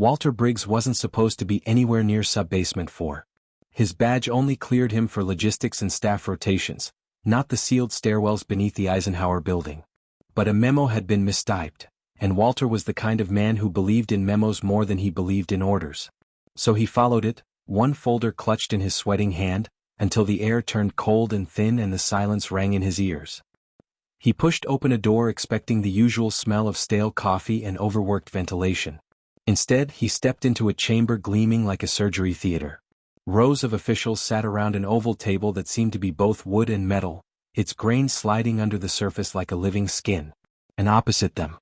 Walter Briggs wasn't supposed to be anywhere near Subbasement 4. His badge only cleared him for logistics and staff rotations, not the sealed stairwells beneath the Eisenhower building. But a memo had been mistyped, and Walter was the kind of man who believed in memos more than he believed in orders. So he followed it, one folder clutched in his sweating hand, until the air turned cold and thin and the silence rang in his ears. He pushed open a door expecting the usual smell of stale coffee and overworked ventilation. Instead, he stepped into a chamber gleaming like a surgery theater. Rows of officials sat around an oval table that seemed to be both wood and metal, its grain sliding under the surface like a living skin. And opposite them,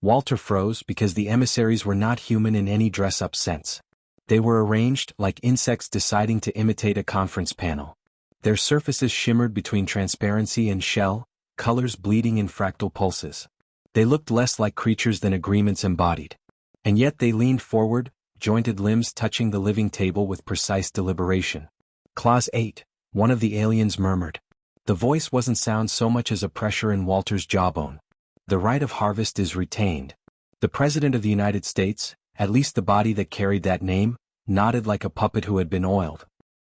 Walter froze because the emissaries were not human in any dress-up sense. They were arranged like insects deciding to imitate a conference panel. Their surfaces shimmered between transparency and shell, colors bleeding in fractal pulses. They looked less like creatures than agreements embodied. And yet they leaned forward, jointed limbs touching the living table with precise deliberation. Clause 8, one of the aliens murmured. The voice wasn't sound so much as a pressure in Walter's jawbone. The right of harvest is retained. The President of the United States, at least the body that carried that name, nodded like a puppet who had been oiled.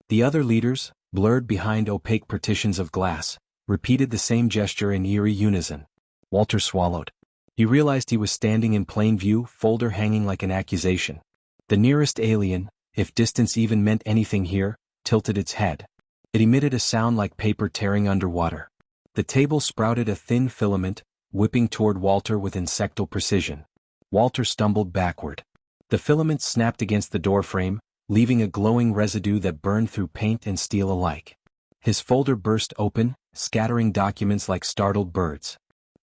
The other leaders, blurred behind opaque partitions of glass, repeated the same gesture in eerie unison. Walter swallowed. He realized he was standing in plain view, folder hanging like an accusation. The nearest alien, if distance even meant anything here, tilted its head. It emitted a sound like paper tearing underwater. The table sprouted a thin filament, whipping toward Walter with insectal precision. Walter stumbled backward. The filament snapped against the doorframe, leaving a glowing residue that burned through paint and steel alike. His folder burst open, scattering documents like startled birds.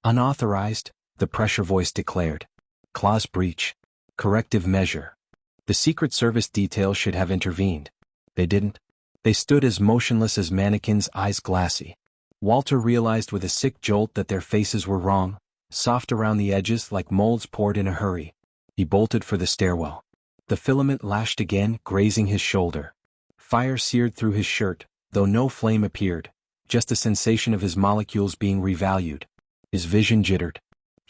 Unauthorized, the pressure voice declared. Clause breach. Corrective measure. The Secret Service detail should have intervened. They didn't. They stood as motionless as mannequins, eyes glassy. Walter realized with a sick jolt that their faces were wrong, soft around the edges like molds poured in a hurry. He bolted for the stairwell. The filament lashed again, grazing his shoulder. Fire seared through his shirt, though no flame appeared, just a sensation of his molecules being revalued. His vision jittered.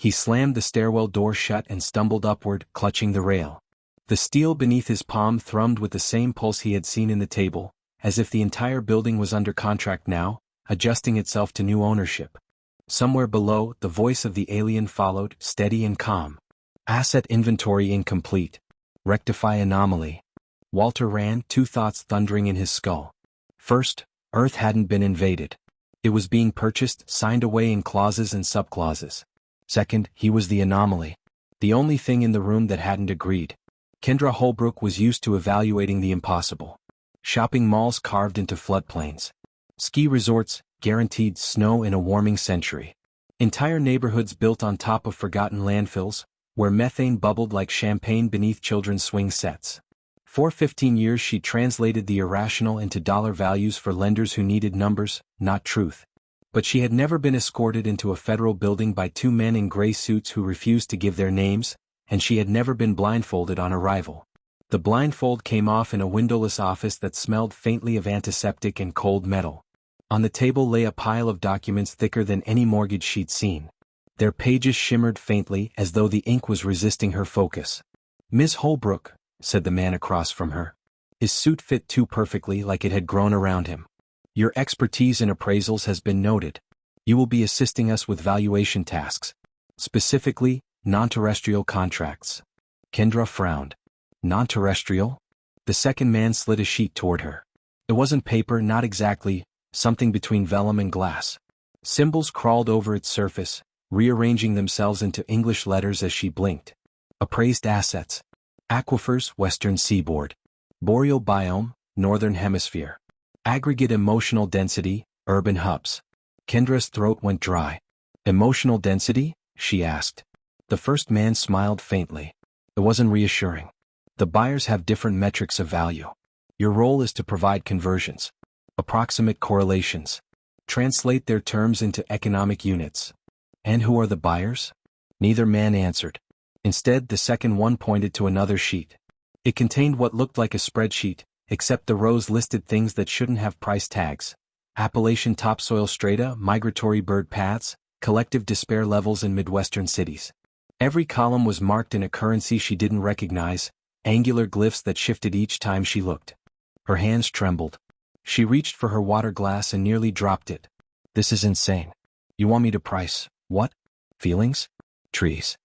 He slammed the stairwell door shut and stumbled upward, clutching the rail. The steel beneath his palm thrummed with the same pulse he had seen in the table, as if the entire building was under contract now, adjusting itself to new ownership. Somewhere below, the voice of the alien followed, steady and calm. Asset inventory incomplete. Rectify anomaly. Walter ran, two thoughts thundering in his skull. First, Earth hadn't been invaded. It was being purchased, signed away in clauses and subclauses. Second, he was the anomaly. The only thing in the room that hadn't agreed. Kendra Holbrook was used to evaluating the impossible. Shopping malls carved into floodplains. Ski resorts, guaranteed snow in a warming century. Entire neighborhoods built on top of forgotten landfills, where methane bubbled like champagne beneath children's swing sets. For 15 years she translated the irrational into dollar values for lenders who needed numbers, not truth. But she had never been escorted into a federal building by two men in gray suits who refused to give their names, and she had never been blindfolded on arrival. The blindfold came off in a windowless office that smelled faintly of antiseptic and cold metal. On the table lay a pile of documents thicker than any mortgage she'd seen. Their pages shimmered faintly as though the ink was resisting her focus. "Miss Holbrook," said the man across from her. His suit fit too perfectly, like it had grown around him. "Your expertise in appraisals has been noted. You will be assisting us with valuation tasks. Specifically, non-terrestrial contracts." Kendra frowned. Non-terrestrial? The second man slid a sheet toward her. It wasn't paper, not exactly, something between vellum and glass. Symbols crawled over its surface, rearranging themselves into English letters as she blinked. Appraised assets. Aquifers, western seaboard. Boreal biome, northern hemisphere. Aggregate emotional density, urban hubs. Kendra's throat went dry. Emotional density? She asked. The first man smiled faintly. It wasn't reassuring. The buyers have different metrics of value. Your role is to provide conversions. Approximate correlations. Translate their terms into economic units. And who are the buyers? Neither man answered. Instead, the second one pointed to another sheet. It contained what looked like a spreadsheet, except the rows listed things that shouldn't have price tags. Appalachian topsoil strata, migratory bird paths, collective despair levels in Midwestern cities. Every column was marked in a currency she didn't recognize, angular glyphs that shifted each time she looked. Her hands trembled. She reached for her water glass and nearly dropped it. This is insane. You want me to price, what? Feelings? Trees.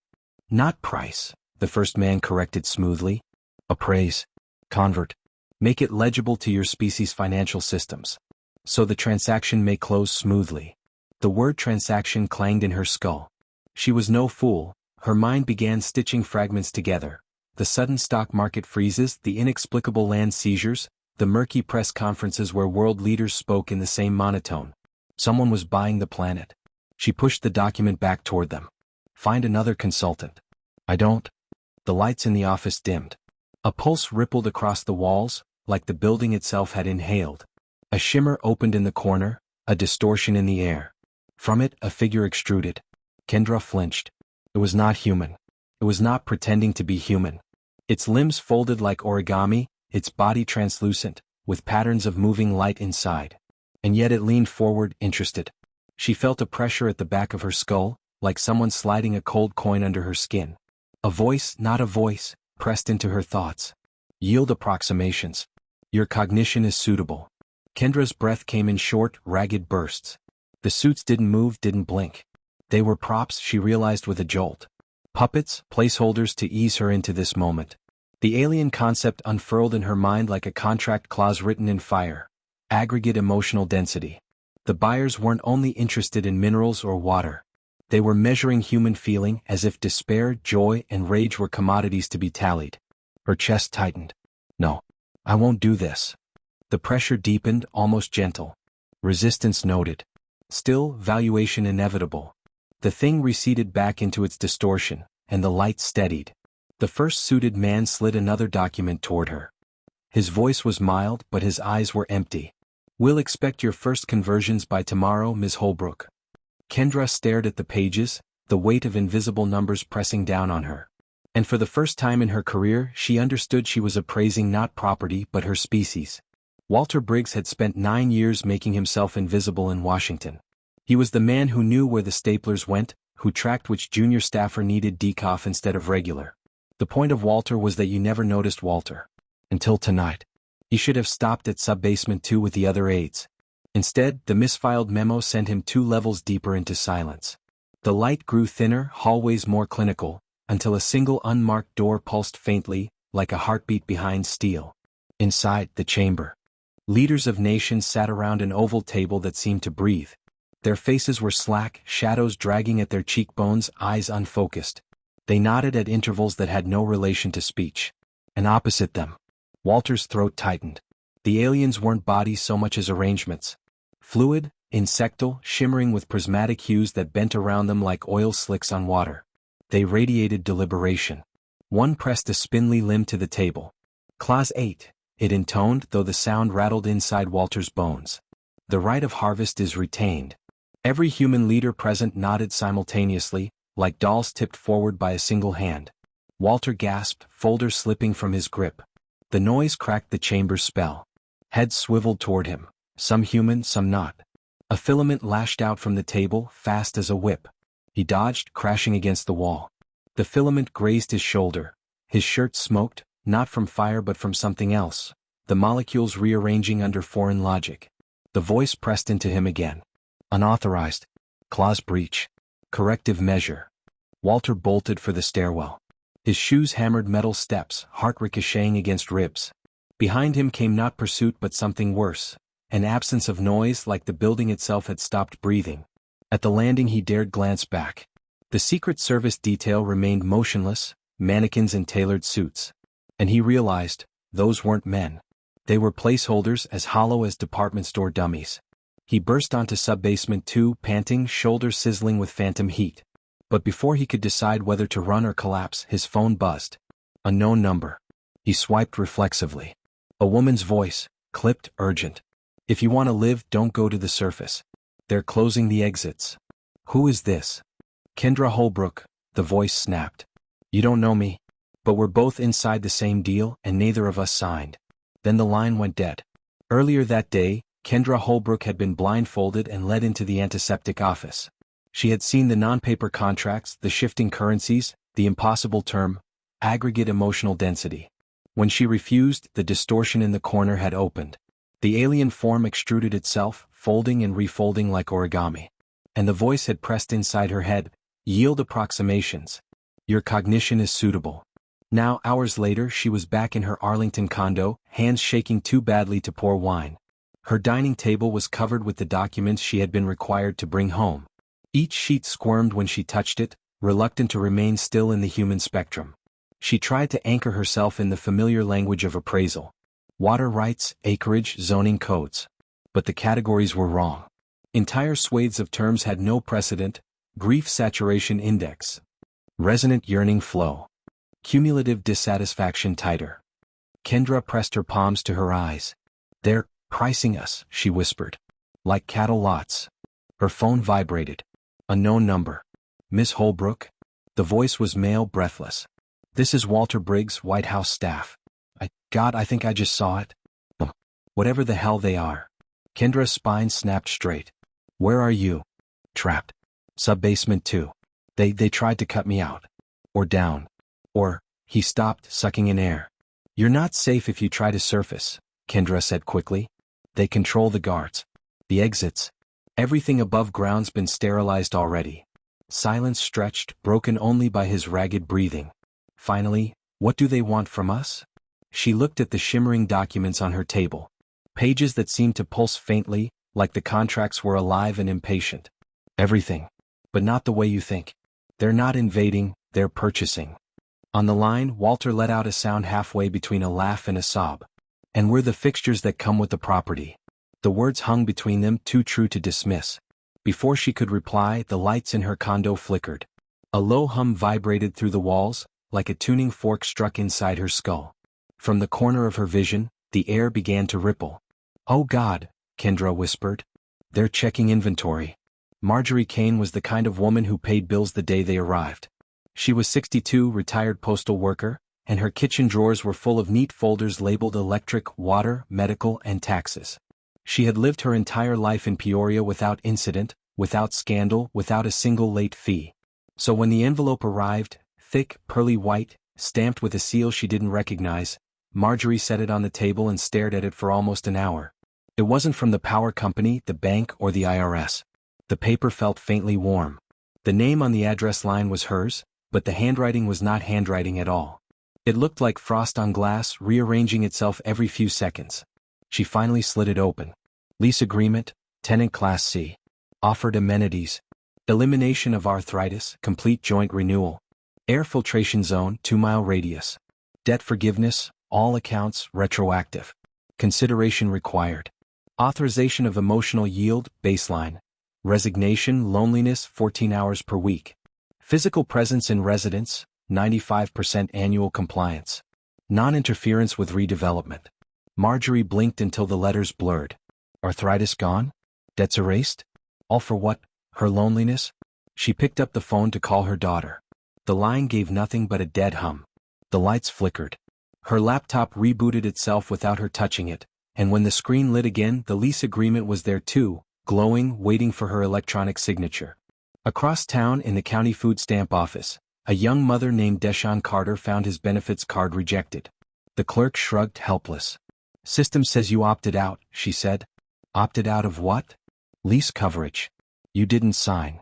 Not price, the first man corrected smoothly. Appraise. Convert. Make it legible to your species' financial systems, so the transaction may close smoothly. The word transaction clanged in her skull. She was no fool. Her mind began stitching fragments together. The sudden stock market freezes, the inexplicable land seizures, the murky press conferences where world leaders spoke in the same monotone. Someone was buying the planet. She pushed the document back toward them. Find another consultant. I don't. The lights in the office dimmed. A pulse rippled across the walls, like the building itself had inhaled. A shimmer opened in the corner, a distortion in the air. From it, a figure extruded. Kendra flinched. It was not human. It was not pretending to be human. Its limbs folded like origami, its body translucent, with patterns of moving light inside. And yet it leaned forward, interested. She felt a pressure at the back of her skull, like someone sliding a cold coin under her skin. A voice, not a voice, pressed into her thoughts. Yield approximations. Your cognition is suitable. Kendra's breath came in short, ragged bursts. The suits didn't move, didn't blink. They were props, she realized with a jolt. Puppets, placeholders to ease her into this moment. The alien concept unfurled in her mind like a contract clause written in fire. Aggregate emotional density. The buyers weren't only interested in minerals or water. They were measuring human feeling as if despair, joy, and rage were commodities to be tallied. Her chest tightened. No. I won't do this. The pressure deepened, almost gentle. Resistance noted. Still, valuation inevitable. The thing receded back into its distortion, and the light steadied. The first suited man slid another document toward her. His voice was mild, but his eyes were empty. We'll expect your first conversions by tomorrow, Ms. Holbrook. Kendra stared at the pages, the weight of invisible numbers pressing down on her. And for the first time in her career, she understood she was appraising not property but her species. Walter Briggs had spent 9 years making himself invisible in Washington. He was the man who knew where the staplers went, who tracked which junior staffer needed decaf instead of regular. The point of Walter was that you never noticed Walter. Until tonight. He should have stopped at sub-basement 2 with the other aides. Instead, the misfiled memo sent him 2 levels deeper into silence. The light grew thinner, hallways more clinical, until a single unmarked door pulsed faintly, like a heartbeat behind steel. Inside, the chamber. Leaders of nations sat around an oval table that seemed to breathe. Their faces were slack, shadows dragging at their cheekbones, eyes unfocused. They nodded at intervals that had no relation to speech. And opposite them, Walter's throat tightened. The aliens weren't bodies so much as arrangements. Fluid, insectal, shimmering with prismatic hues that bent around them like oil slicks on water. They radiated deliberation. One pressed a spindly limb to the table. Clause 8, it intoned, though the sound rattled inside Walter's bones. The right of harvest is retained. Every human leader present nodded simultaneously, like dolls tipped forward by a single hand. Walter gasped, folder slipping from his grip. The noise cracked the chamber's spell. Heads swiveled toward him, some human, some not. A filament lashed out from the table, fast as a whip. He dodged, crashing against the wall. The filament grazed his shoulder. His shirt smoked, not from fire but from something else, the molecules rearranging under foreign logic. The voice pressed into him again. Unauthorized. Clause breach. Corrective measure. Walter bolted for the stairwell. His shoes hammered metal steps, heart ricocheting against ribs. Behind him came not pursuit but something worse, an absence of noise like the building itself had stopped breathing. At the landing he dared glance back. The Secret Service detail remained motionless, mannequins in tailored suits. And he realized, those weren't men. They were placeholders as hollow as department store dummies. He burst onto sub-basement 2, panting, shoulders sizzling with phantom heat. But before he could decide whether to run or collapse, his phone buzzed. A known number. He swiped reflexively. A woman's voice, clipped, urgent. If you want to live, don't go to the surface. They're closing the exits. Who is this? Kendra Holbrook, the voice snapped. You don't know me. But we're both inside the same deal and neither of us signed. Then the line went dead. Earlier that day, Kendra Holbrook had been blindfolded and led into the antiseptic office. She had seen the non-paper contracts, the shifting currencies, the impossible term, aggregate emotional density. When she refused, the distortion in the corner had opened. The alien form extruded itself, folding and refolding like origami. And the voice had pressed inside her head, "Yield approximations. Your cognition is suitable." Now, hours later, she was back in her Arlington condo, hands shaking too badly to pour wine. Her dining table was covered with the documents she had been required to bring home. Each sheet squirmed when she touched it, reluctant to remain still in the human spectrum. She tried to anchor herself in the familiar language of appraisal. Water rights, acreage, zoning codes. But the categories were wrong. Entire swathes of terms had no precedent: grief saturation index, resonant yearning flow, cumulative dissatisfaction tighter. Kendra pressed her palms to her eyes. "They're pricing us," she whispered. "Like cattle lots." Her phone vibrated. Unknown number. "Miss Holbrook?" The voice was male, breathless. "This is Walter Briggs, White House staff. I think I just saw it." "Whatever the hell they are." Kendra's spine snapped straight. "Where are you?" "Trapped. Sub-basement 2. They tried to cut me out. Or down. Or," he stopped, sucking in air. "You're not safe if you try to surface," Kendra said quickly. "They control the guards. The exits. Everything above ground's been sterilized already." Silence stretched, broken only by his ragged breathing. Finally, "What do they want from us?" She looked at the shimmering documents on her table. Pages that seemed to pulse faintly, like the contracts were alive and impatient. "Everything. But not the way you think. They're not invading, they're purchasing." On the line, Walter let out a sound halfway between a laugh and a sob. "And we're the fixtures that come with the property." The words hung between them, too true to dismiss. Before she could reply, the lights in her condo flickered. A low hum vibrated through the walls, like a tuning fork struck inside her skull. From the corner of her vision, the air began to ripple. "Oh God," Kendra whispered. "They're checking inventory." Marjorie Kane was the kind of woman who paid bills the day they arrived. She was 62, retired postal worker, and her kitchen drawers were full of neat folders labeled electric, water, medical, and taxes. She had lived her entire life in Peoria without incident, without scandal, without a single late fee. So when the envelope arrived, thick, pearly white, stamped with a seal she didn't recognize, Marjorie set it on the table and stared at it for almost an hour. It wasn't from the power company, the bank, or the IRS. The paper felt faintly warm. The name on the address line was hers, but the handwriting was not handwriting at all. It looked like frost on glass, rearranging itself every few seconds. She finally slid it open. Lease agreement, tenant class C. Offered amenities. Elimination of arthritis, complete joint renewal. Air filtration zone, 2-mile radius. Debt forgiveness, all accounts, retroactive. Consideration required. Authorization of emotional yield, baseline. Resignation, loneliness, 14 hours per week. Physical presence in residence, 95% annual compliance. Non-interference with redevelopment. Marjorie blinked until the letters blurred. Arthritis gone? Debts erased? All for what? Her loneliness? She picked up the phone to call her daughter. The line gave nothing but a dead hum. The lights flickered. Her laptop rebooted itself without her touching it, and when the screen lit again, the lease agreement was there too, glowing, waiting for her electronic signature. Across town in the county food stamp office, a young mother named Deshaun Carter found his benefits card rejected. The clerk shrugged, helpless. "System says you opted out," she said. "Opted out of what?" "Lease coverage. You didn't sign."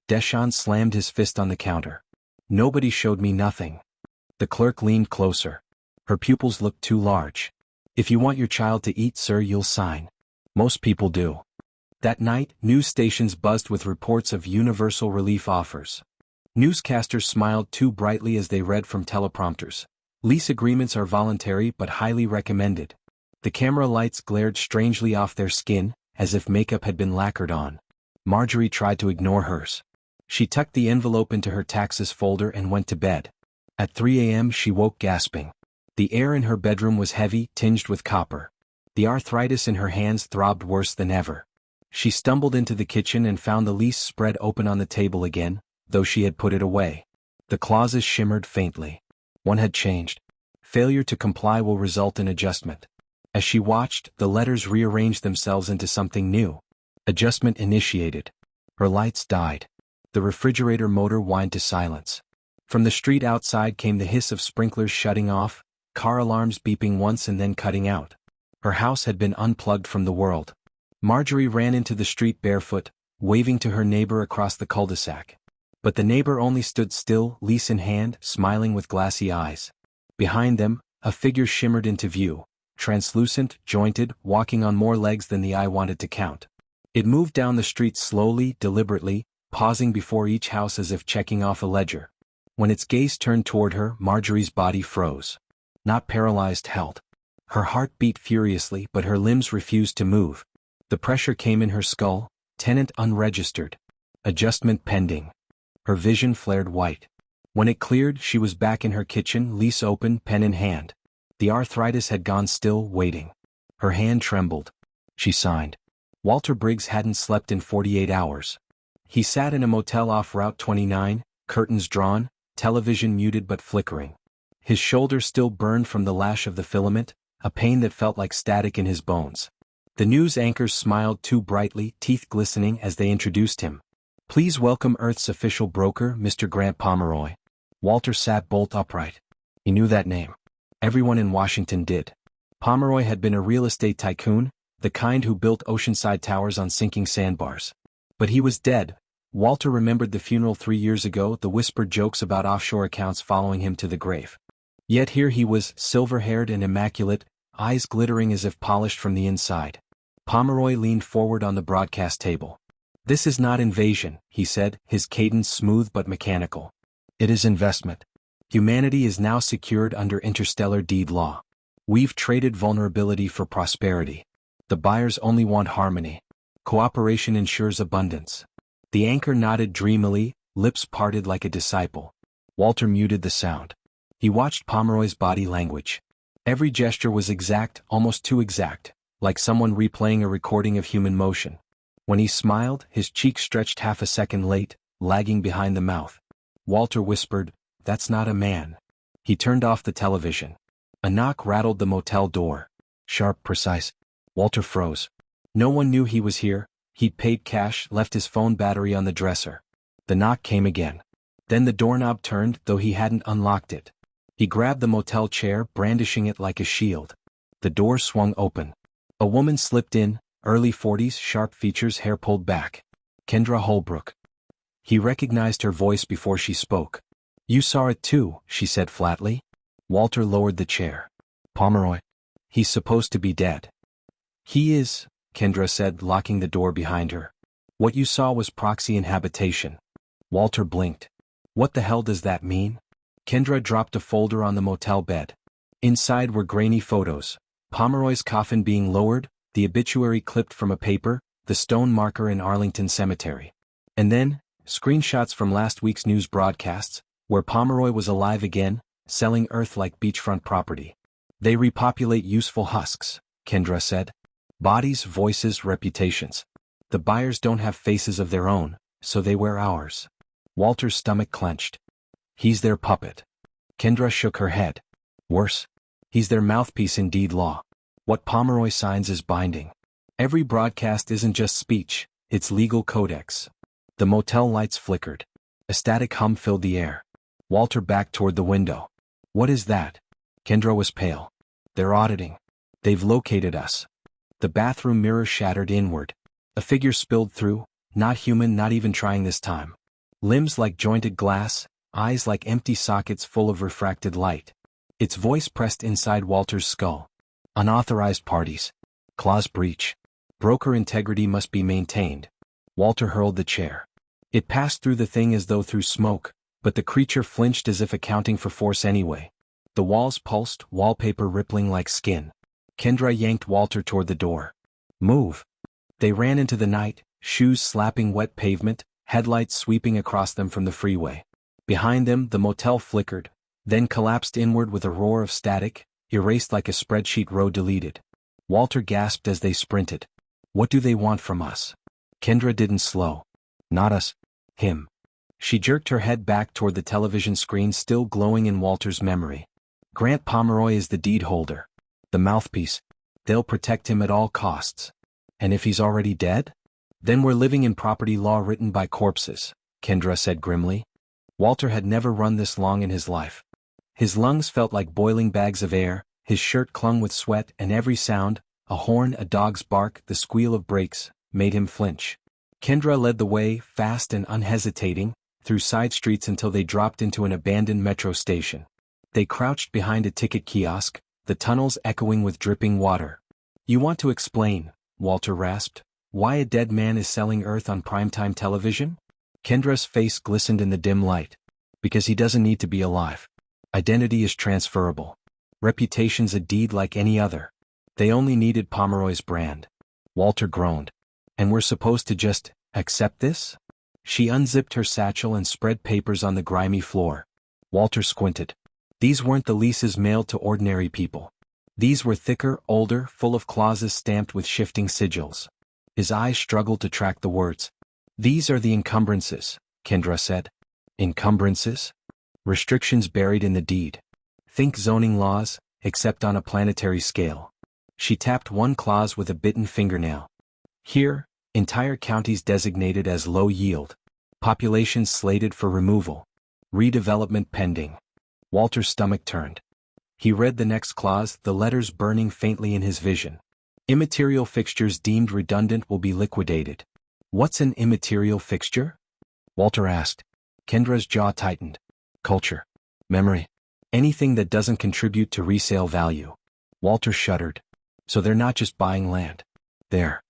Deshaun slammed his fist on the counter. "Nobody showed me nothing." The clerk leaned closer. Her pupils looked too large. "If you want your child to eat, sir, you'll sign. Most people do." That night, news stations buzzed with reports of universal relief offers. Newscasters smiled too brightly as they read from teleprompters. "Lease agreements are voluntary but highly recommended." The camera lights glared strangely off their skin, as if makeup had been lacquered on. Marjorie tried to ignore hers. She tucked the envelope into her taxes folder and went to bed. At 3 a.m. she woke gasping. The air in her bedroom was heavy, tinged with copper. The arthritis in her hands throbbed worse than ever. She stumbled into the kitchen and found the lease spread open on the table again, though she had put it away. The clauses shimmered faintly. One had changed. Failure to comply will result in adjustment. As she watched, the letters rearranged themselves into something new. Adjustment initiated. Her lights died. The refrigerator motor whined to silence. From the street outside came the hiss of sprinklers shutting off, car alarms beeping once and then cutting out. Her house had been unplugged from the world. Marjorie ran into the street barefoot, waving to her neighbor across the cul-de-sac. But the neighbor only stood still, lease in hand, smiling with glassy eyes. Behind them, a figure shimmered into view, translucent, jointed, walking on more legs than the eye wanted to count. It moved down the street slowly, deliberately, pausing before each house as if checking off a ledger. When its gaze turned toward her, Marjorie's body froze. Not paralyzed, held. Her heart beat furiously, but her limbs refused to move. The pressure came in her skull, tenant unregistered. Adjustment pending. Her vision flared white. When it cleared, she was back in her kitchen, lease open, pen in hand. The arthritis had gone still, waiting. Her hand trembled. She signed. Walter Briggs hadn't slept in 48 hours. He sat in a motel off Route 29, curtains drawn, television muted but flickering. His shoulder still burned from the lash of the filament, a pain that felt like static in his bones. The news anchors smiled too brightly, teeth glistening as they introduced him. "Please welcome Earth's official broker, Mr. Grant Pomeroy." Walter sat bolt upright. He knew that name. Everyone in Washington did. Pomeroy had been a real estate tycoon, the kind who built oceanside towers on sinking sandbars. But he was dead. Walter remembered the funeral 3 years ago, the whispered jokes about offshore accounts following him to the grave. Yet here he was, silver-haired and immaculate, eyes glittering as if polished from the inside. Pomeroy leaned forward on the broadcast table. "This is not invasion," he said, his cadence smooth but mechanical. "It is investment. Humanity is now secured under interstellar deed law. We've traded vulnerability for prosperity. The buyers only want harmony. Cooperation ensures abundance." The anchor nodded dreamily, lips parted like a disciple. Walter muted the sound. He watched Pomeroy's body language. Every gesture was exact, almost too exact, like someone replaying a recording of human motion. When he smiled, his cheek stretched half a second late, lagging behind the mouth. Walter whispered, "That's not a man." He turned off the television. A knock rattled the motel door. Sharp, precise. Walter froze. No one knew he was here. He'd paid cash, left his phone battery on the dresser. The knock came again. Then the doorknob turned, though he hadn't unlocked it. He grabbed the motel chair, brandishing it like a shield. The door swung open. A woman slipped in, early 40s, sharp features, hair pulled back. Kendra Holbrook. He recognized her voice before she spoke. "You saw it too," she said flatly. Walter lowered the chair. "Pomeroy. He's supposed to be dead." "He is," Kendra said, locking the door behind her. "What you saw was proxy inhabitation." Walter blinked. "What the hell does that mean?" Kendra dropped a folder on the motel bed. Inside were grainy photos. Pomeroy's coffin being lowered, the obituary clipped from a paper, the stone marker in Arlington Cemetery. And then, screenshots from last week's news broadcasts, where Pomeroy was alive again, selling Earth like beachfront property. "They repopulate useful husks," Kendra said. "Bodies, voices, reputations. The buyers don't have faces of their own, so they wear ours." Walter's stomach clenched. "He's their puppet." Kendra shook her head. "Worse. He's their mouthpiece in deed law. What Pomeroy signs is binding. Every broadcast isn't just speech, it's legal codex." The motel lights flickered. A static hum filled the air. Walter backed toward the window. "What is that?" Kendra was pale. "They're auditing. They've located us." The bathroom mirror shattered inward. A figure spilled through, not human, not even trying this time. Limbs like jointed glass, eyes like empty sockets full of refracted light. Its voice pressed inside Walter's skull. "Unauthorized parties. Clause breach. Broker integrity must be maintained." Walter hurled the chair. It passed through the thing as though through smoke, but the creature flinched as if accounting for force anyway. The walls pulsed, wallpaper rippling like skin. Kendra yanked Walter toward the door. "Move." They ran into the night, shoes slapping wet pavement, headlights sweeping across them from the freeway. Behind them, the motel flickered, then collapsed inward with a roar of static, erased like a spreadsheet row deleted. Walter gasped as they sprinted. "What do they want from us?" Kendra didn't slow. "Not us. Him." She jerked her head back toward the television screen still glowing in Walter's memory. "Grant Pomeroy is the deed holder. The mouthpiece. They'll protect him at all costs. And if he's already dead? Then we're living in property law written by corpses," Kendra said grimly. Walter had never run this long in his life. His lungs felt like boiling bags of air, his shirt clung with sweat, and every sound, a horn, a dog's bark, the squeal of brakes, made him flinch. Kendra led the way, fast and unhesitating, through side streets until they dropped into an abandoned metro station. They crouched behind a ticket kiosk, the tunnels echoing with dripping water. "You want to explain," Walter rasped, "why a dead man is selling Earth on primetime television?" Kendra's face glistened in the dim light. "Because he doesn't need to be alive. Identity is transferable. Reputation's a deed like any other. They only needed Pomeroy's brand." Walter groaned. "And we're supposed to just accept this?" She unzipped her satchel and spread papers on the grimy floor. Walter squinted. These weren't the leases mailed to ordinary people. These were thicker, older, full of clauses stamped with shifting sigils. His eyes struggled to track the words. "These are the encumbrances," Kendra said. "Encumbrances?" "Restrictions buried in the deed. Think zoning laws, except on a planetary scale." She tapped one clause with a bitten fingernail. "Here, entire counties designated as low yield. Populations slated for removal. Redevelopment pending." Walter's stomach turned. He read the next clause, the letters burning faintly in his vision. "Immaterial fixtures deemed redundant will be liquidated." "What's an immaterial fixture?" Walter asked. Kendra's jaw tightened. "Culture. Memory. Anything that doesn't contribute to resale value." Walter shuddered. "So they're not just buying land. They're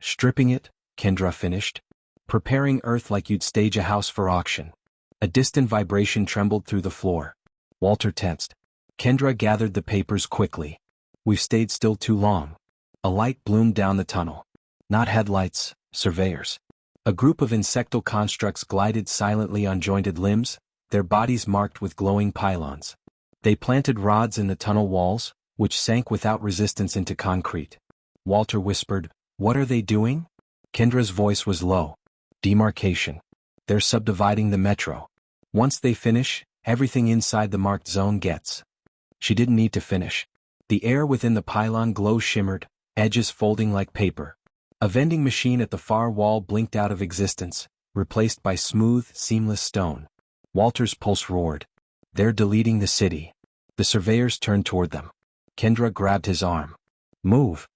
stripping it," Kendra finished. "Preparing Earth like you'd stage a house for auction." A distant vibration trembled through the floor. Walter tensed. Kendra gathered the papers quickly. "We've stayed still too long." A light bloomed down the tunnel. Not headlights, surveyors. A group of insectal constructs glided silently on jointed limbs, their bodies marked with glowing pylons. They planted rods in the tunnel walls, which sank without resistance into concrete. Walter whispered, "What are they doing?" Kendra's voice was low. "Demarcation. They're subdividing the metro. Once they finish, everything inside the marked zone gets." She didn't need to finish. The air within the pylon glow shimmered, edges folding like paper. A vending machine at the far wall blinked out of existence, replaced by smooth, seamless stone. Walter's pulse roared. "They're deleting the city." The surveyors turned toward them. Kendra grabbed his arm. "Move."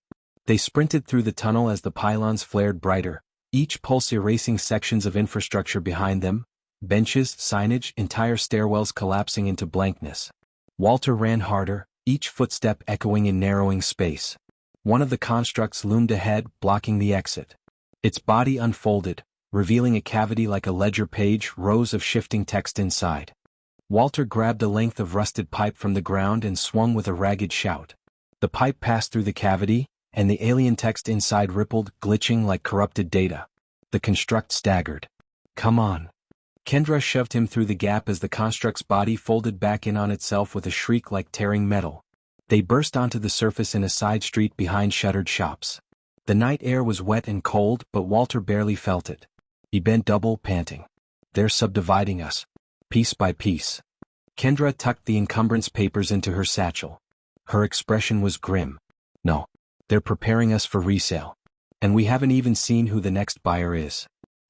They sprinted through the tunnel as the pylons flared brighter, each pulse erasing sections of infrastructure behind them, benches, signage, entire stairwells collapsing into blankness. Walter ran harder, each footstep echoing in narrowing space. One of the constructs loomed ahead, blocking the exit. Its body unfolded, revealing a cavity like a ledger page, rows of shifting text inside. Walter grabbed a length of rusted pipe from the ground and swung with a ragged shout. The pipe passed through the cavity, and the alien text inside rippled, glitching like corrupted data. The construct staggered. "Come on." Kendra shoved him through the gap as the construct's body folded back in on itself with a shriek like tearing metal. They burst onto the surface in a side street behind shuttered shops. The night air was wet and cold, but Walter barely felt it. He bent double, panting. "They're subdividing us. Piece by piece." Kendra tucked the encumbrance papers into her satchel. Her expression was grim. "No. They're preparing us for resale. And we haven't even seen who the next buyer is."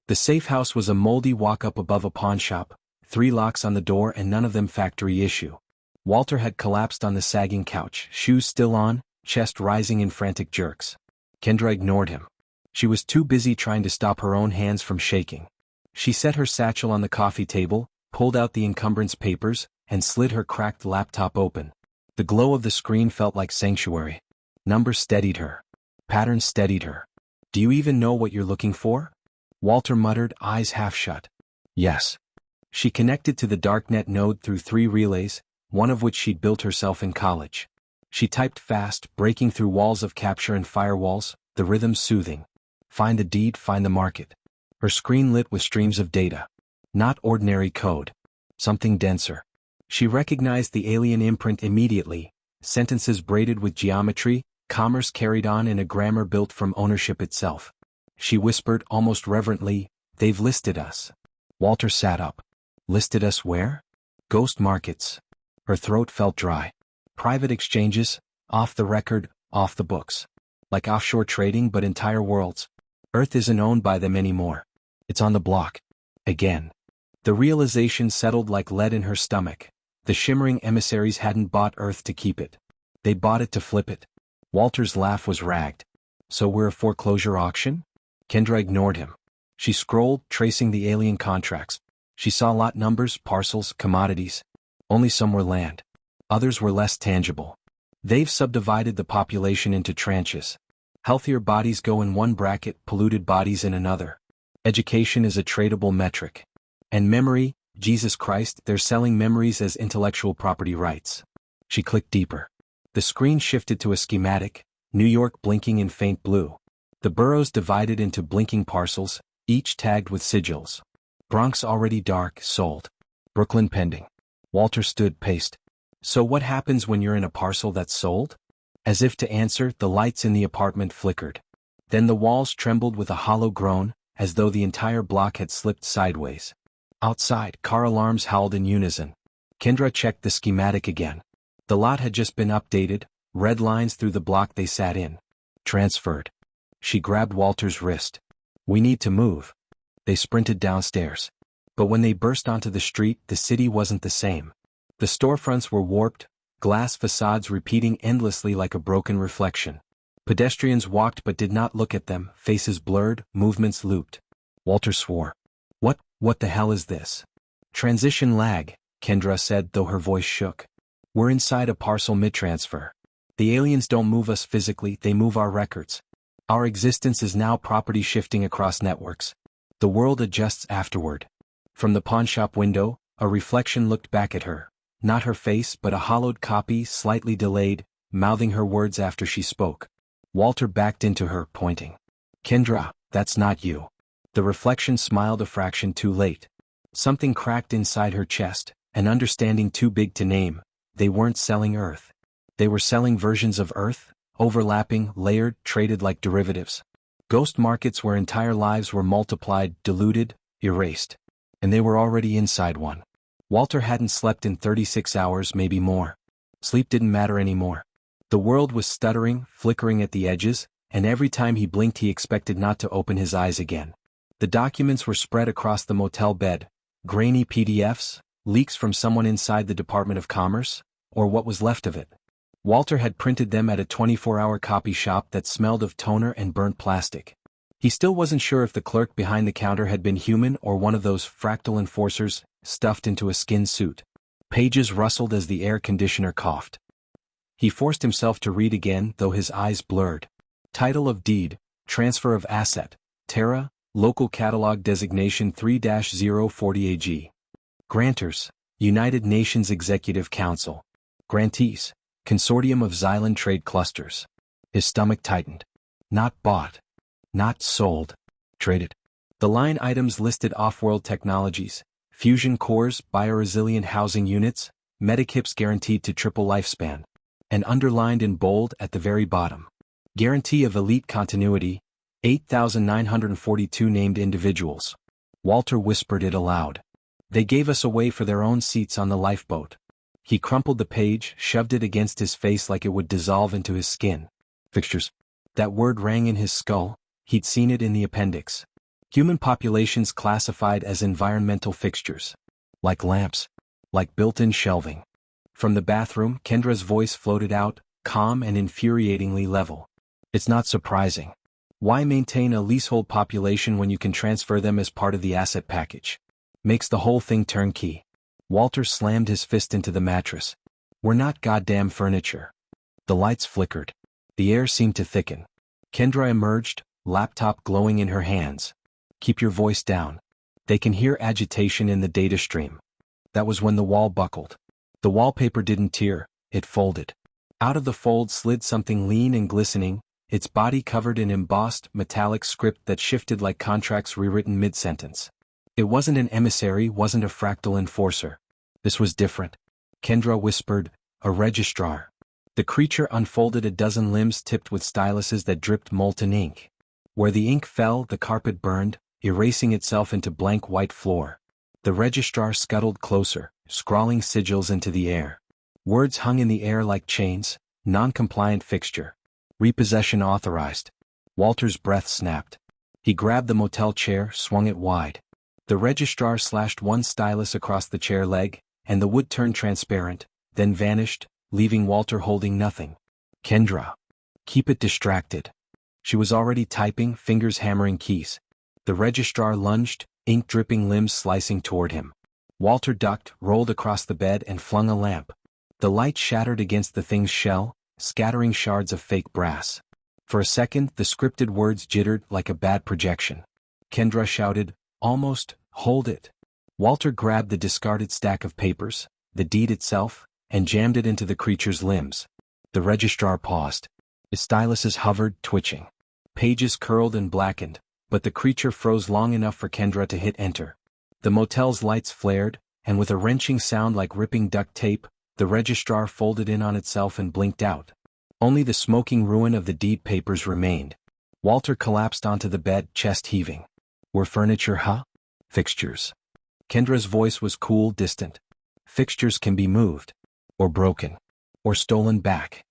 The safe house was a moldy walk-up above a pawnshop, 3 locks on the door and none of them factory issue. Walter had collapsed on the sagging couch, shoes still on, chest rising in frantic jerks. Kendra ignored him. She was too busy trying to stop her own hands from shaking. She set her satchel on the coffee table, pulled out the encumbrance papers, and slid her cracked laptop open. The glow of the screen felt like sanctuary. Numbers steadied her. Patterns steadied her. "Do you even know what you're looking for?" Walter muttered, eyes half shut. "Yes." She connected to the darknet node through 3 relays, one of which she'd built herself in college. She typed fast, breaking through walls of capture and firewalls, the rhythm soothing. "Find the deed, find the market." Her screen lit with streams of data. Not ordinary code. Something denser. She recognized the alien imprint immediately, sentences braided with geometry, commerce carried on in a grammar built from ownership itself. She whispered almost reverently, "They've listed us." Walter sat up. "Listed us where?" "Ghost markets." Her throat felt dry. "Private exchanges, off the record, off the books. Like offshore trading but entire worlds. Earth isn't owned by them anymore. It's on the block. Again." The realization settled like lead in her stomach. The shimmering emissaries hadn't bought Earth to keep it. They bought it to flip it. Walter's laugh was ragged. So we're a foreclosure auction? Kendra ignored him. She scrolled, tracing the alien contracts. She saw lot numbers, parcels, commodities. Only some were land. Others were less tangible. They've subdivided the population into tranches. Healthier bodies go in one bracket, polluted bodies in another. Education is a tradable metric. And memory, Jesus Christ, they're selling memories as intellectual property rights. She clicked deeper. The screen shifted to a schematic, New York blinking in faint blue. The boroughs divided into blinking parcels, each tagged with sigils. Bronx already dark, sold. Brooklyn pending. Walter stood, paced. So what happens when you're in a parcel that's sold? As if to answer, the lights in the apartment flickered. Then the walls trembled with a hollow groan, as though the entire block had slipped sideways. Outside, car alarms howled in unison. Kendra checked the schematic again. The lot had just been updated, red lines through the block they sat in. Transferred. She grabbed Walter's wrist. We need to move. They sprinted downstairs. But when they burst onto the street, the city wasn't the same. The storefronts were warped, glass facades repeating endlessly like a broken reflection. Pedestrians walked but did not look at them, faces blurred, movements looped. Walter swore. What the hell is this? Transition lag, Kendra said, though her voice shook. We're inside a parcel mid-transfer. The aliens don't move us physically, they move our records. Our existence is now property shifting across networks. The world adjusts afterward. From the pawnshop window, a reflection looked back at her. Not her face, but a hollowed copy, slightly delayed, mouthing her words after she spoke. Walter backed into her, pointing. Kendra, that's not you. The reflection smiled a fraction too late. Something cracked inside her chest, an understanding too big to name. They weren't selling Earth. They were selling versions of Earth, overlapping, layered, traded like derivatives. Ghost markets where entire lives were multiplied, diluted, erased. And they were already inside one. Walter hadn't slept in 36 hours, maybe more. Sleep didn't matter anymore. The world was stuttering, flickering at the edges, and every time he blinked he expected not to open his eyes again. The documents were spread across the motel bed, grainy PDFs, leaks from someone inside the Department of Commerce, or what was left of it. Walter had printed them at a 24-hour copy shop that smelled of toner and burnt plastic. He still wasn't sure if the clerk behind the counter had been human or one of those fractal enforcers stuffed into a skin suit. Pages rustled as the air conditioner coughed. He forced himself to read again, though his eyes blurred. Title of deed, transfer of asset, Terra, local catalog designation 3-040 AG. Grantors, United Nations Executive Council. Grantees, Consortium of Xylan Trade Clusters. His stomach tightened. Not bought. Not sold. Traded. The line items listed off-world technologies, fusion cores, bioresilient housing units, medichips guaranteed to triple lifespan. And underlined in bold at the very bottom. Guarantee of elite continuity, 8,942 named individuals. Walter whispered it aloud. They gave us away for their own seats on the lifeboat. He crumpled the page, shoved it against his face like it would dissolve into his skin. Fixtures. That word rang in his skull. He'd seen it in the appendix. Human populations classified as environmental fixtures. Like lamps. Like built-in shelving. From the bathroom, Kendra's voice floated out, calm and infuriatingly level. It's not surprising. Why maintain a leasehold population when you can transfer them as part of the asset package? Makes the whole thing turnkey. Walter slammed his fist into the mattress. We're not goddamn furniture. The lights flickered. The air seemed to thicken. Kendra emerged, laptop glowing in her hands. Keep your voice down. They can hear agitation in the data stream. That was when the wall buckled. The wallpaper didn't tear, it folded. Out of the fold slid something lean and glistening, its body covered in embossed, metallic script that shifted like contracts rewritten mid-sentence. It wasn't an emissary, wasn't a fractal enforcer. This was different. Kendra whispered, a registrar. The creature unfolded a dozen limbs tipped with styluses that dripped molten ink. Where the ink fell, the carpet burned, erasing itself into blank white floor. The registrar scuttled closer, scrawling sigils into the air. Words hung in the air like chains, non-compliant fixture. Repossession authorized. Walter's breath snapped. He grabbed the motel chair, swung it wide. The registrar slashed one stylus across the chair leg, and the wood turned transparent, then vanished, leaving Walter holding nothing. Kendra. Keep it distracted. She was already typing, fingers hammering keys. The registrar lunged, ink-dripping limbs slicing toward him. Walter ducked, rolled across the bed and flung a lamp. The light shattered against the thing's shell, scattering shards of fake brass. For a second, the scripted words jittered like a bad projection. Kendra shouted, "Almost, hold it." Walter grabbed the discarded stack of papers, the deed itself, and jammed it into the creature's limbs. The registrar paused. His styluses hovered, twitching. Pages curled and blackened, but the creature froze long enough for Kendra to hit enter. The motel's lights flared, and with a wrenching sound like ripping duct tape, the registrar folded in on itself and blinked out. Only the smoking ruin of the deed papers remained. Walter collapsed onto the bed, chest heaving. "We're furniture, huh?" "Fixtures." Kendra's voice was cool, distant. "Fixtures can be moved. Or broken. Or stolen back."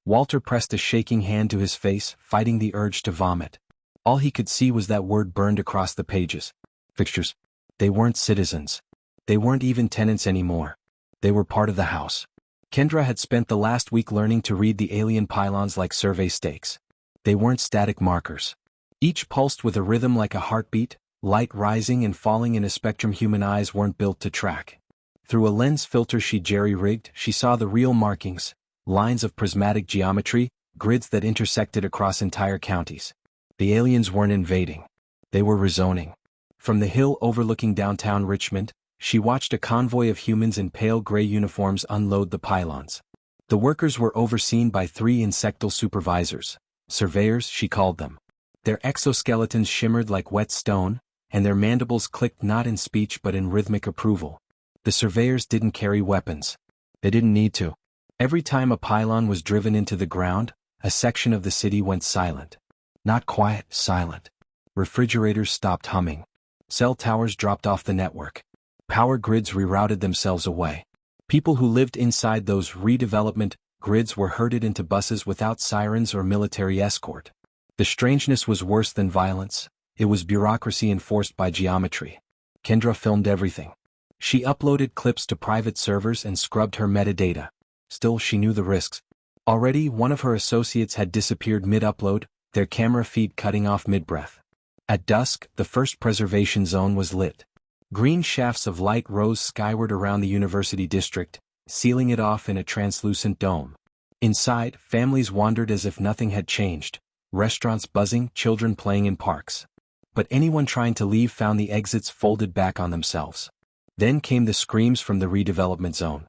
Walter pressed a shaking hand to his face, fighting the urge to vomit. All he could see was that word burned across the pages. Fixtures. They weren't citizens. They weren't even tenants anymore. They were part of the house. Kendra had spent the last week learning to read the alien pylons like survey stakes. They weren't static markers. Each pulsed with a rhythm like a heartbeat, light rising and falling in a spectrum human eyes weren't built to track. Through a lens filter she jerry-rigged, she saw the real markings, lines of prismatic geometry, grids that intersected across entire counties. The aliens weren't invading. They were rezoning. From the hill overlooking downtown Richmond, she watched a convoy of humans in pale gray uniforms unload the pylons. The workers were overseen by 3 insectal supervisors. Surveyors, she called them. Their exoskeletons shimmered like wet stone, and their mandibles clicked not in speech but in rhythmic approval. The surveyors didn't carry weapons. They didn't need to. Every time a pylon was driven into the ground, a section of the city went silent. Not quiet, silent. Refrigerators stopped humming. Cell towers dropped off the network. Power grids rerouted themselves away. People who lived inside those redevelopment grids were herded into buses without sirens or military escort. The strangeness was worse than violence. It was bureaucracy enforced by geometry. Kendra filmed everything. She uploaded clips to private servers and scrubbed her metadata. Still, she knew the risks. Already, one of her associates had disappeared mid-upload, their camera feed cutting off mid-breath. At dusk, the first preservation zone was lit. Green shafts of light rose skyward around the university district, sealing it off in a translucent dome. Inside, families wandered as if nothing had changed, restaurants buzzing, children playing in parks. But anyone trying to leave found the exits folded back on themselves. Then came the screams from the redevelopment zone.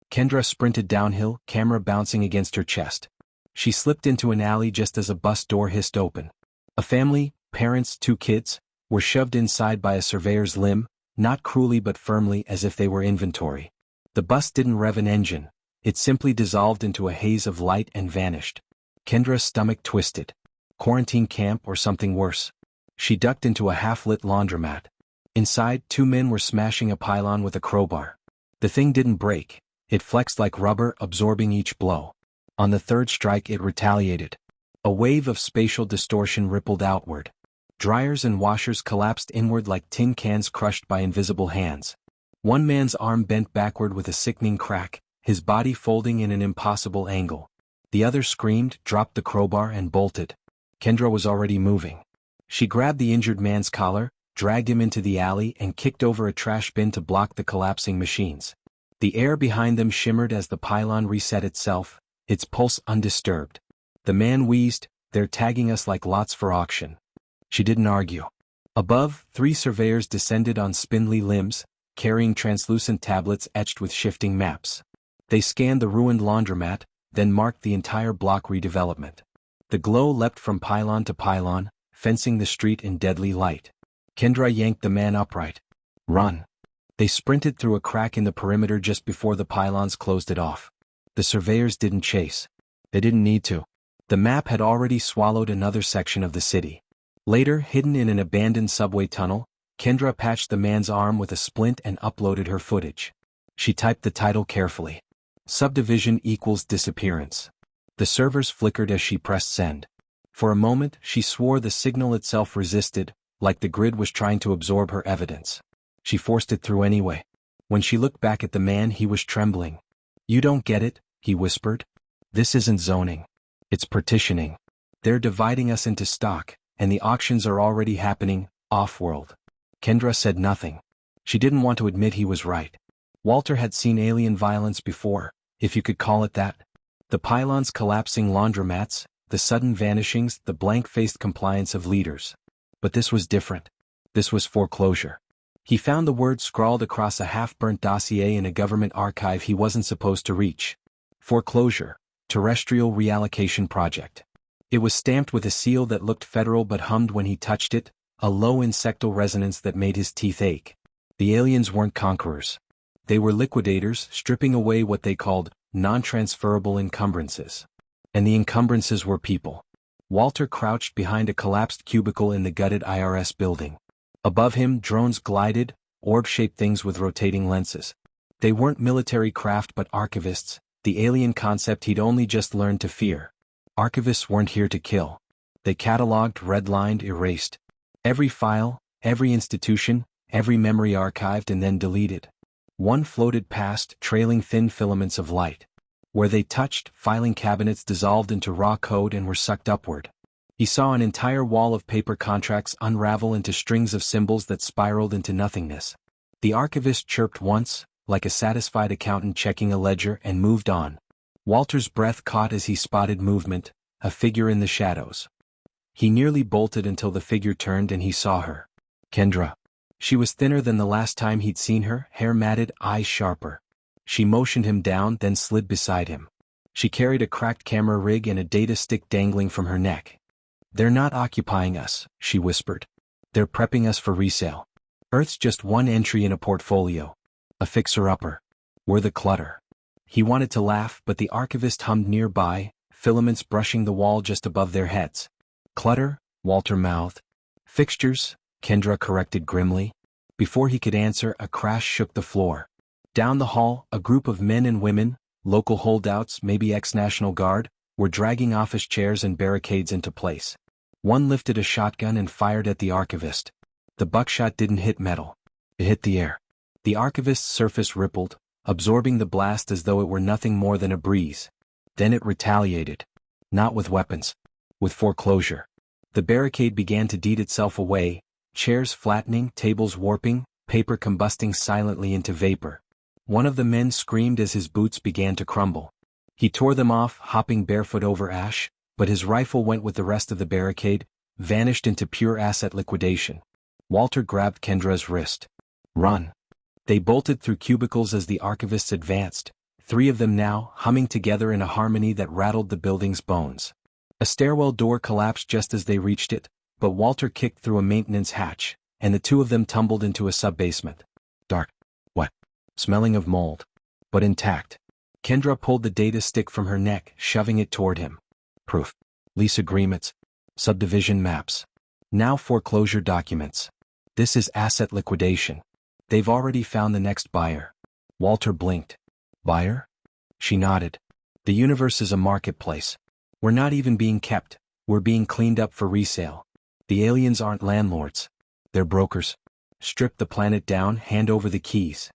Kendra sprinted downhill, camera bouncing against her chest. She slipped into an alley just as a bus door hissed open. A family, parents, 2 kids, were shoved inside by a surveyor's limb, not cruelly but firmly as if they were inventory. The bus didn't rev an engine. It simply dissolved into a haze of light and vanished. Kendra's stomach twisted. Quarantine camp or something worse. She ducked into a half-lit laundromat. Inside, 2 men were smashing a pylon with a crowbar. The thing didn't break. It flexed like rubber, absorbing each blow. On the 3rd strike it retaliated. A wave of spatial distortion rippled outward. Dryers and washers collapsed inward like tin cans crushed by invisible hands. One man's arm bent backward with a sickening crack, his body folding in an impossible angle. The other screamed, dropped the crowbar and bolted. Kendra was already moving. She grabbed the injured man's collar, dragged him into the alley and kicked over a trash bin to block the collapsing machines. The air behind them shimmered as the pylon reset itself, its pulse undisturbed. The man wheezed, "They're tagging us like lots for auction." She didn't argue. Above, 3 surveyors descended on spindly limbs, carrying translucent tablets etched with shifting maps. They scanned the ruined laundromat, then marked the entire block redevelopment. The glow leapt from pylon to pylon, fencing the street in deadly light. Kendra yanked the man upright. "Run." They sprinted through a crack in the perimeter just before the pylons closed it off. The surveyors didn't chase. They didn't need to. The map had already swallowed another section of the city. Later, hidden in an abandoned subway tunnel, Kendra patched the man's arm with a splint and uploaded her footage. She typed the title carefully. Subdivision equals disappearance. The servers flickered as she pressed send. For a moment, she swore the signal itself resisted, like the grid was trying to absorb her evidence. She forced it through anyway. When she looked back at the man, he was trembling. "You don't get it," he whispered. "This isn't zoning. It's partitioning. They're dividing us into stock, and the auctions are already happening, off-world." Kendra said nothing. She didn't want to admit he was right. Walter had seen alien violence before, if you could call it that. The pylons collapsing laundromats, the sudden vanishings, the blank-faced compliance of leaders. But this was different. This was foreclosure. He found the word scrawled across a half-burnt dossier in a government archive he wasn't supposed to reach. Foreclosure, terrestrial reallocation project. It was stamped with a seal that looked federal but hummed when he touched it, a low insectal resonance that made his teeth ache. The aliens weren't conquerors. They were liquidators, stripping away what they called non-transferable encumbrances. And the encumbrances were people. Walter crouched behind a collapsed cubicle in the gutted IRS building. Above him, drones glided, orb-shaped things with rotating lenses. They weren't military craft but archivists, the alien concept he'd only just learned to fear. Archivists weren't here to kill. They cataloged, redlined, erased. Every file, every institution, every memory archived and then deleted. One floated past, trailing thin filaments of light. Where they touched, filing cabinets dissolved into raw code and were sucked upward. He saw an entire wall of paper contracts unravel into strings of symbols that spiraled into nothingness. The archivist chirped once, like a satisfied accountant checking a ledger, and moved on. Walter's breath caught as he spotted movement, a figure in the shadows. He nearly bolted until the figure turned and he saw her. Kendra. She was thinner than the last time he'd seen her, hair matted, eyes sharper. She motioned him down, then slid beside him. She carried a cracked camera rig and a data stick dangling from her neck. "They're not occupying us," she whispered. "They're prepping us for resale. Earth's just one entry in a portfolio. A fixer-upper. We're the clutter." He wanted to laugh, but the archivist hummed nearby, filaments brushing the wall just above their heads. "Clutter?" Walter mouthed. "Fixtures," Kendra corrected grimly. Before he could answer, a crash shook the floor. Down the hall, a group of men and women, local holdouts, maybe ex-National Guard, were dragging office chairs and barricades into place. One lifted a shotgun and fired at the archivist. The buckshot didn't hit metal. It hit the air. The archivist's surface rippled, absorbing the blast as though it were nothing more than a breeze. Then it retaliated. Not with weapons. With foreclosure. The barricade began to deed itself away, chairs flattening, tables warping, paper combusting silently into vapor. One of the men screamed as his boots began to crumble. He tore them off, hopping barefoot over ash, but his rifle went with the rest of the barricade, vanished into pure asset liquidation. Walter grabbed Kendra's wrist. "Run." They bolted through cubicles as the archivists advanced, 3 of them now, humming together in a harmony that rattled the building's bones. A stairwell door collapsed just as they reached it, but Walter kicked through a maintenance hatch, and the 2 of them tumbled into a sub-basement. Dark. Wet. Smelling of mold. But intact. Kendra pulled the data stick from her neck, shoving it toward him. Proof. Lease agreements. Subdivision maps. Now foreclosure documents. This is asset liquidation. They've already found the next buyer. Walter blinked. Buyer? She nodded. The universe is a marketplace. We're not even being kept, we're being cleaned up for resale. The aliens aren't landlords. They're brokers. Strip the planet down, hand over the keys.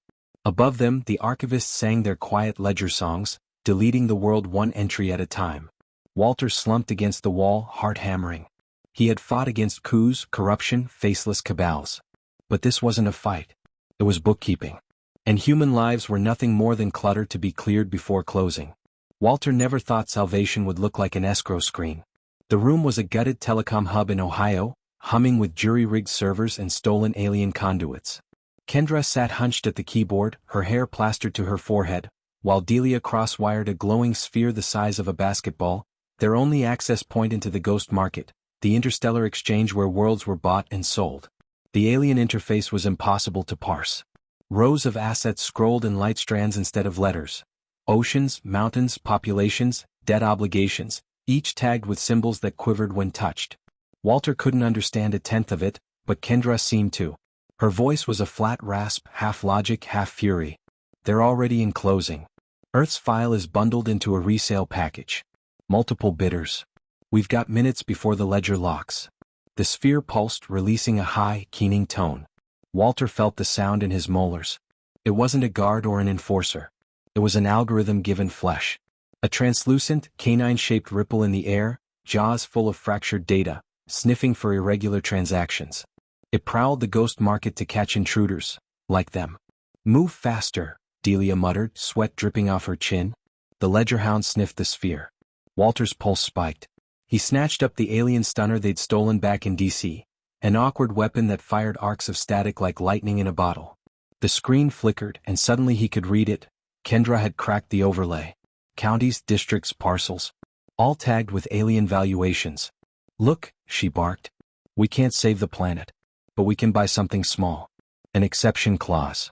Above them, the archivists sang their quiet ledger songs, deleting the world one entry at a time. Walter slumped against the wall, heart hammering. He had fought against coups, corruption, faceless cabals. But this wasn't a fight. It was bookkeeping. And human lives were nothing more than clutter to be cleared before closing. Walter never thought salvation would look like an escrow screen. The room was a gutted telecom hub in Ohio, humming with jury-rigged servers and stolen alien conduits. Kendra sat hunched at the keyboard, her hair plastered to her forehead, while Delia cross-wired a glowing sphere the size of a basketball, their only access point into the ghost market, the interstellar exchange where worlds were bought and sold. The alien interface was impossible to parse. Rows of assets scrolled in light strands instead of letters. Oceans, mountains, populations, debt obligations, each tagged with symbols that quivered when touched. Walter couldn't understand a tenth of it, but Kendra seemed to. Her voice was a flat rasp, half logic, half fury. They're already in closing. Earth's file is bundled into a resale package. Multiple bidders. We've got minutes before the ledger locks. The sphere pulsed, releasing a high, keening tone. Walter felt the sound in his molars. It wasn't a guard or an enforcer. It was an algorithm given flesh. A translucent, canine-shaped ripple in the air, jaws full of fractured data, sniffing for irregular transactions. It prowled the ghost market to catch intruders, like them. "Move faster," Delia muttered, sweat dripping off her chin. The ledger hound sniffed the sphere. Walter's pulse spiked. He snatched up the alien stunner they'd stolen back in DC, an awkward weapon that fired arcs of static like lightning in a bottle. The screen flickered, and suddenly he could read it. Kendra had cracked the overlay. Counties, districts, parcels. All tagged with alien valuations. "Look," she barked. "We can't save the planet. But we can buy something small. An exception clause."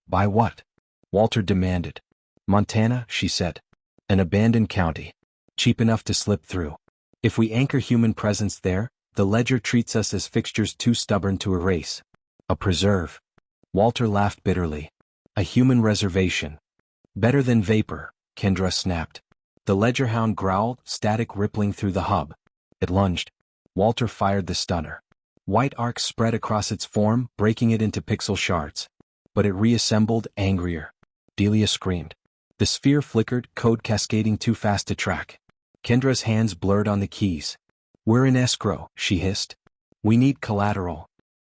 "Buy what?" Walter demanded. "Montana," she said. "An abandoned county. Cheap enough to slip through. If we anchor human presence there, the ledger treats us as fixtures too stubborn to erase. A preserve." Walter laughed bitterly. "A human reservation. Better than vapor," Kendra snapped. The ledger hound growled, static rippling through the hub. It lunged. Walter fired the stunner. White arcs spread across its form, breaking it into pixel shards. But it reassembled, angrier. Delia screamed. The sphere flickered, code cascading too fast to track. Kendra's hands blurred on the keys. "We're in escrow," she hissed. "We need collateral."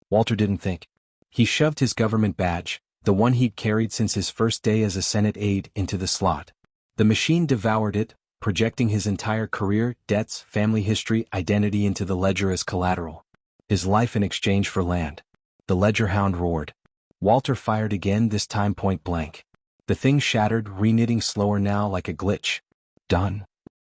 Walter didn't think. He shoved his government badge, the one he'd carried since his first day as a Senate aide, into the slot. The machine devoured it, projecting his entire career, debts, family history, identity into the ledger as collateral. His life in exchange for land. The ledger hound roared. Walter fired again, this time point blank. The thing shattered, reknitting slower now like a glitch. "Done."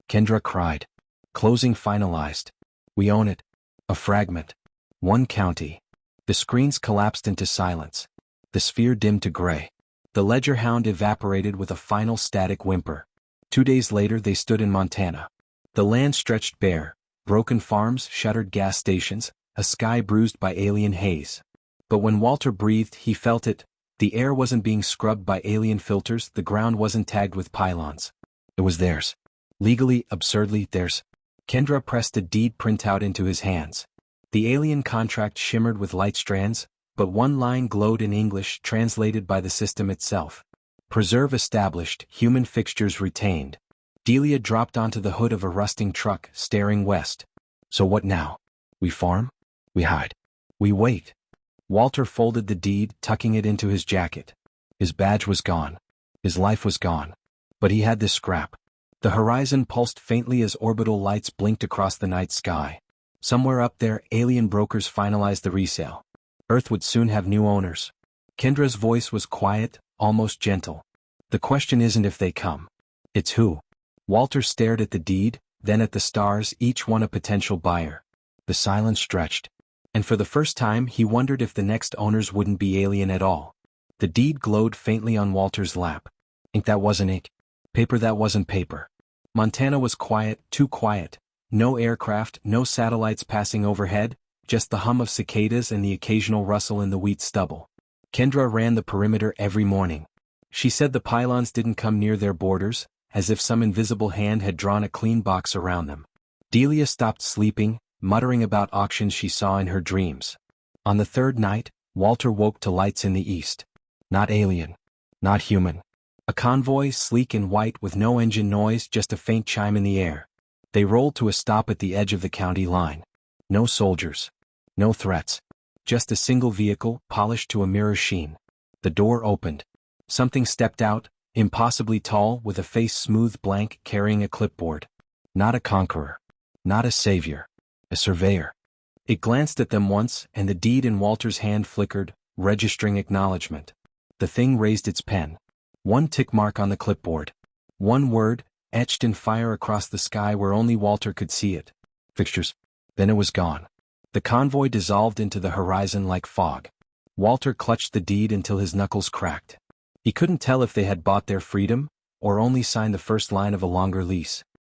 Kendra cried. Closing finalized. "We own it." A fragment. One county. The screens collapsed into silence. The sphere dimmed to gray. The ledger hound evaporated with a final static whimper. 2 days later they stood in Montana. The land stretched bare, broken farms, shuttered gas stations, a sky bruised by alien haze. But when Walter breathed, he felt it. The air wasn't being scrubbed by alien filters, the ground wasn't tagged with pylons. It was theirs. Legally, absurdly, theirs. Kendra pressed a deed printout into his hands. The alien contract shimmered with light strands, but one line glowed in English, translated by the system itself. "Preserve established, human fixtures retained." Delia dropped onto the hood of a rusting truck, staring west. "So what now? We farm? We hide? We wait?" Walter folded the deed, tucking it into his jacket. His badge was gone. His life was gone. But he had this scrap. The horizon pulsed faintly as orbital lights blinked across the night sky. Somewhere up there, alien brokers finalized the resale. Earth would soon have new owners. Kendra's voice was quiet, almost gentle. "The question isn't if they come. It's who." Walter stared at the deed, then at the stars, each one a potential buyer. The silence stretched. And for the first time he wondered if the next owners wouldn't be alien at all. The deed glowed faintly on Walter's lap. Ink that wasn't ink. Paper that wasn't paper. Montana was quiet, too quiet. No aircraft, no satellites passing overhead, just the hum of cicadas and the occasional rustle in the wheat stubble. Kendra ran the perimeter every morning. She said the pylons didn't come near their borders, as if some invisible hand had drawn a clean box around them. Delia stopped sleeping, muttering about auctions she saw in her dreams. On the third night, Walter woke to lights in the east. Not alien. Not human. A convoy, sleek and white with no engine noise, just a faint chime in the air. They rolled to a stop at the edge of the county line. No soldiers. No threats. Just a single vehicle, polished to a mirror sheen. The door opened. Something stepped out, impossibly tall, with a face smooth blank, carrying a clipboard. Not a conqueror. Not a savior. A surveyor. It glanced at them once, and the deed in Walter's hand flickered, registering acknowledgement. The thing raised its pen. One tick mark on the clipboard. One word, etched in fire across the sky where only Walter could see it. Fixtures. Then it was gone. The convoy dissolved into the horizon like fog. Walter clutched the deed until his knuckles cracked. He couldn't tell if they had bought their freedom, or only signed the first line of a longer lease.